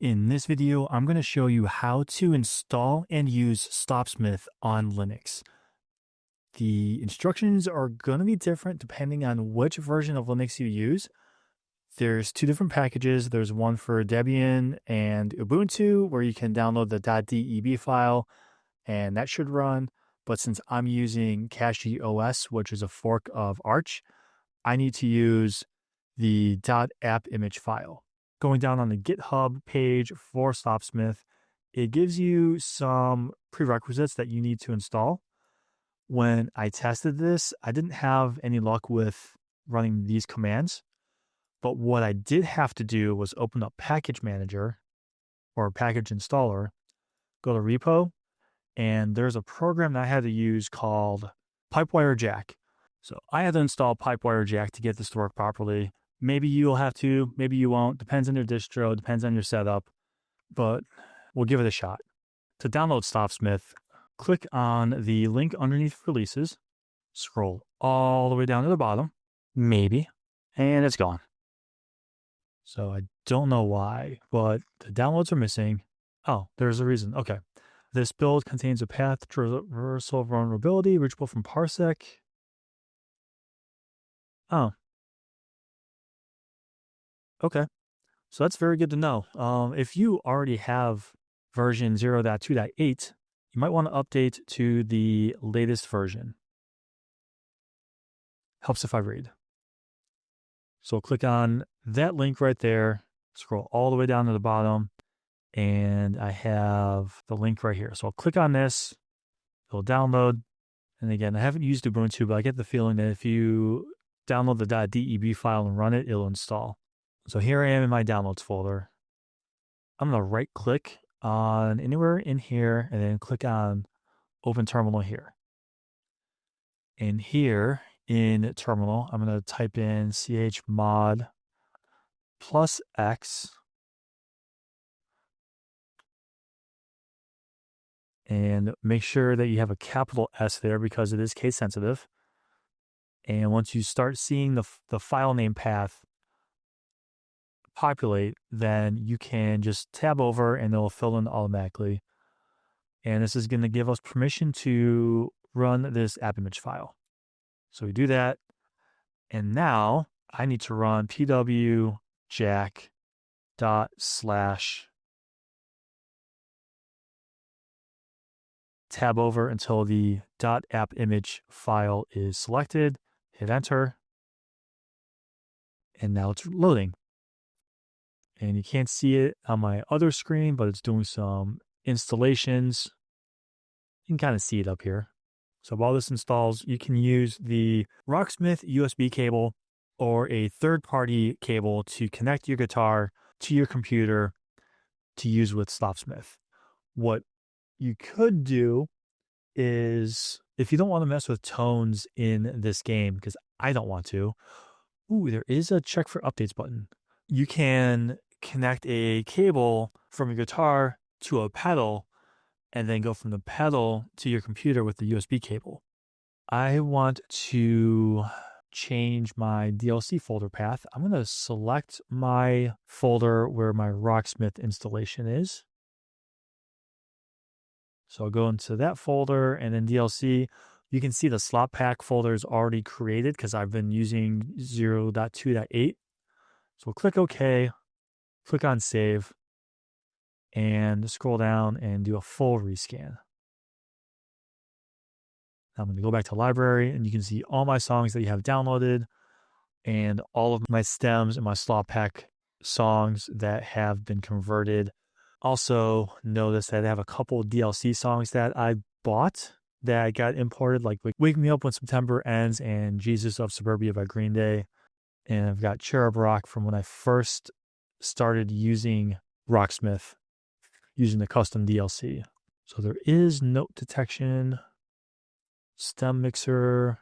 In this video, I'm going to show you how to install and use Slopsmith on Linux. The instructions are going to be different depending on which version of Linux you use. There's two different packages. There's one for Debian and Ubuntu where you can download the .deb file and that should run. But since I'm using CachyOS, which is a fork of Arch, I need to use the .appimage file. Going down on the GitHub page for Slopsmith, it gives you some prerequisites that you need to install. When I tested this, I didn't have any luck with running these commands, but what I did have to do was open up Package Manager or Package Installer, go to Repo, and there's a program that I had to use called pipewire-jack. So I had to install pipewire-jack to get this to work properly. Maybe you'll have to, maybe you won't. Depends on your distro, depends on your setup, but we'll give it a shot. To download Slopsmith, click on the link underneath releases, scroll all the way down to the bottom, maybe, and it's gone. So I don't know why, but the downloads are missing. Oh, there's a reason. Okay. This build contains a path traversal vulnerability reachable from parsec. Oh. Okay. So that's very good to know. If you already have version 0.2.8, you might want to update to the latest version. Helps if I read. So click on that link right there, scroll all the way down to the bottom, and I have the link right here. So I'll click on this, it'll download. And again, I haven't used Ubuntu, but I get the feeling that if you download the .deb file and run it, it'll install. So here I am in my downloads folder. I'm going to right click on anywhere in here and then click on open terminal here. And here in terminal, I'm going to type in chmod +X and make sure that you have a capital S there because it is case sensitive. And once you start seeing the file name path populate, then you can just tab over and it'll fill in automatically. And this is going to give us permission to run this AppImage file. So we do that. And now I need to run pwjack / tab over until the .appimage file is selected, hit enter, and now it's loading. And you can't see it on my other screen, but it's doing some installations. You can kind of see it up here. So while this installs, you can use the Rocksmith USB cable or a third-party cable to connect your guitar to your computer to use with Slopsmith. What you could do is, if you don't want to mess with tones in this game, because I don't want to, there is a check for updates button. You can connect a cable from your guitar to a pedal and then go from the pedal to your computer with the USB cable. I want to change my DLC folder path. I'm going to select my folder where my Rocksmith installation is. So I'll go into that folder and then DLC. You can see the slot pack folder is already created because I've been using 0.2.8. So click OK, click on save, and scroll down and do a full rescan. I'm going to go back to library and you can see all my songs that you have downloaded and all of my stems and my slot pack songs that have been converted. Also notice that I have a couple DLC songs that I bought that I got imported, like Wake Me Up When September Ends and Jesus of Suburbia by Green Day. And I've got Cherub Rock from when I first started using Rocksmith, using the custom DLC. So there is note detection, stem mixer.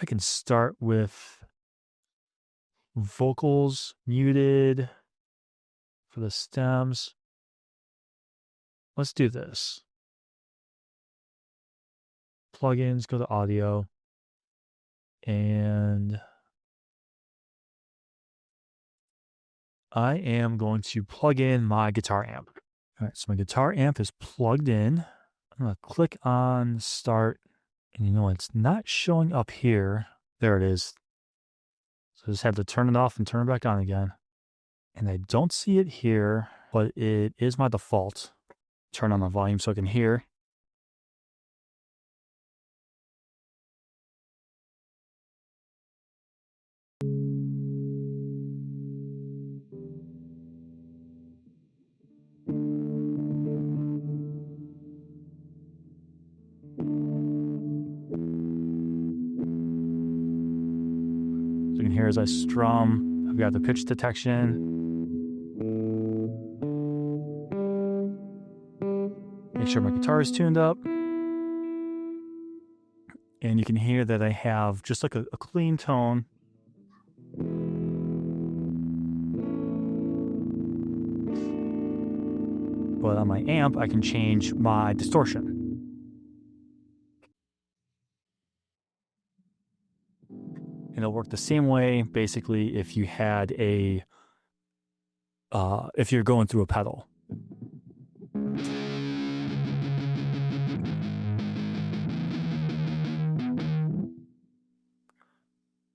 I can start with vocals muted for the stems. Let's do this. Plugins, go to audio, and I am going to plug in my guitar amp. All right, so my guitar amp is plugged in. I'm going to click on start, and you know, it's not showing up here. There it is. So I just have to turn it off and turn it back on again. And I don't see it here, but it is my default. Turn on the volume so I can hear. So you can hear as I strum, I've got the pitch detection. Make sure my guitar is tuned up. And you can hear that I have just like a clean tone. But on my amp, I can change my distortion. And it'll work the same way, basically, if you had a, if you're going through a pedal.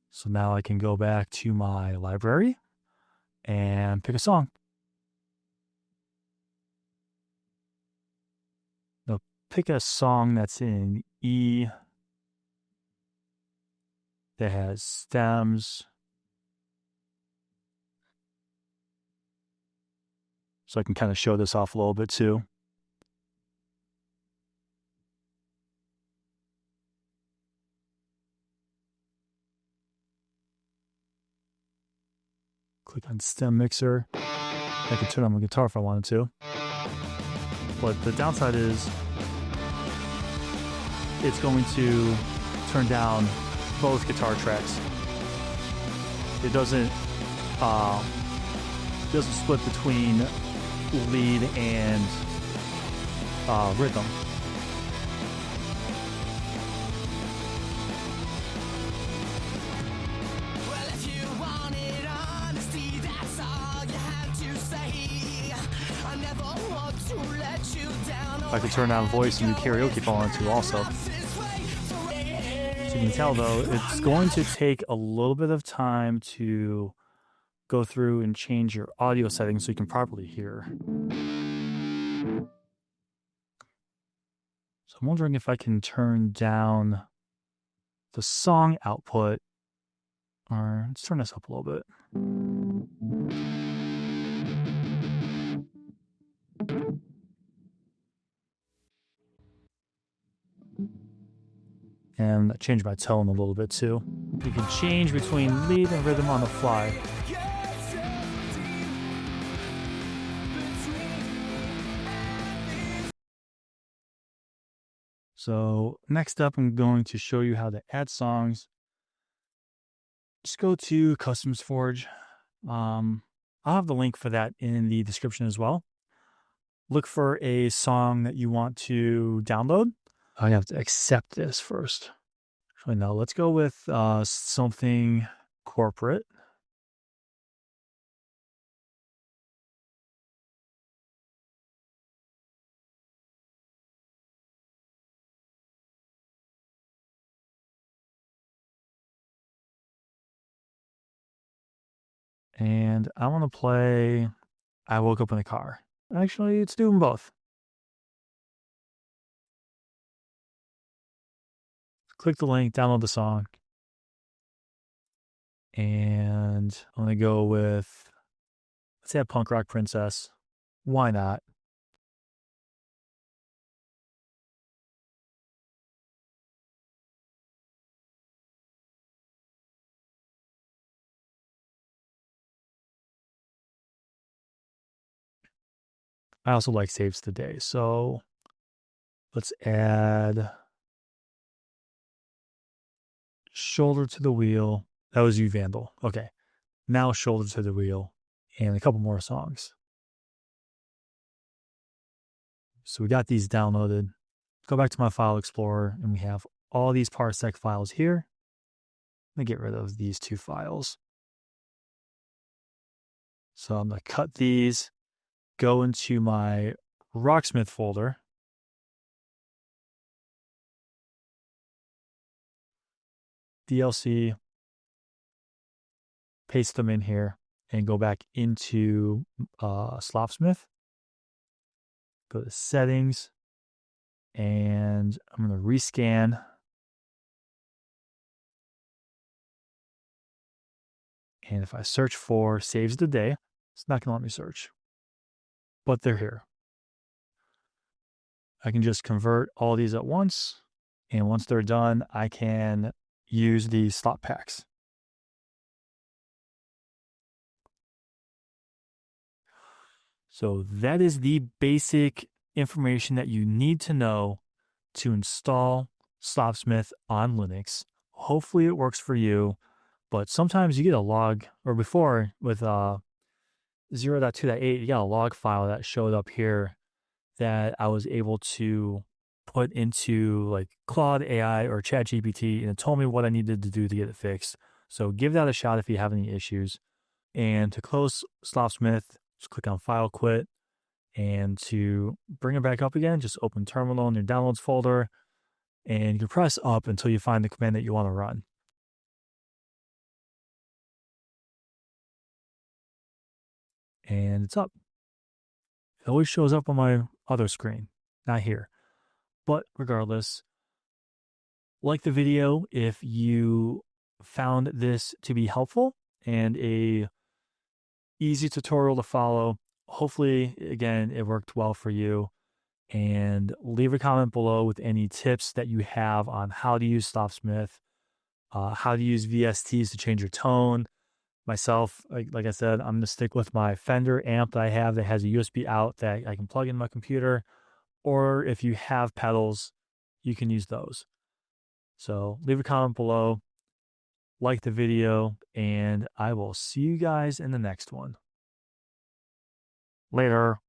So now I can go back to my library and pick a song. Now pick a song that's in E, that has stems. So I can kind of show this off a little bit too. Click on stem mixer. I can turn on my guitar if I wanted to. But the downside is it's going to turn down both guitar tracks. It doesn't split between lead and rhythm. I can turn on voice and do karaoke if I wanted to also. So you can tell though, it's going to take a little bit of time to go through and change your audio settings so you can properly hear. So I'm wondering if I can turn down the song output, or let's turn this up a little bit. And change my tone a little bit too. You can change between lead and rhythm on the fly. So next up, I'm going to show you how to add songs. Just go to CustomsForge. I'll have the link for that in the description as well. Look for a song that you want to download. I have to accept this first. Actually, no, let's go with something corporate. And I want to play I Woke Up in a Car. Actually, let's do them both. Click the link, download the song. And I'm going to go with, let's add Punk Rock Princess. Why not? I also like Saves the Day. So let's add Shoulder to the Wheel. That was You Vandal. Okay. Now Shoulder to the Wheel and a couple more songs. So we got these downloaded. Go back to my file explorer and we have all these parsec files here. Let me get rid of these two files. So I'm going to cut these, go into my Rocksmith folder. DLC, paste them in here, and go back into Slopsmith. Go to settings, and I'm going to rescan. And if I search for saves the day, it's not going to let me search. But they're here. I can just convert all these at once. And once they're done, I can use these slot packs. So that is the basic information that you need to know to install Slopsmith on Linux. Hopefully it works for you, but sometimes you get a log, or before with 0.2.8, you got a log file that showed up here that I was able to put into like Claude AI or ChatGPT, and it told me what I needed to do to get it fixed. So give that a shot if you have any issues. And to close Slopsmith, just click on File Quit. And to bring it back up again, just open Terminal in your Downloads folder, and you can press up until you find the command that you want to run. And it's up. It always shows up on my other screen, not here. But regardless, like the video if you found this to be helpful and a easy tutorial to follow. Hopefully, again, it worked well for you. And leave a comment below with any tips that you have on how to use Slopsmith, how to use VSTs to change your tone. Myself, like I said, I'm going to stick with my Fender amp that I have that has a USB out that I can plug in my computer. Or if you have pedals, you can use those. So leave a comment below, like the video, and I will see you guys in the next one. Later.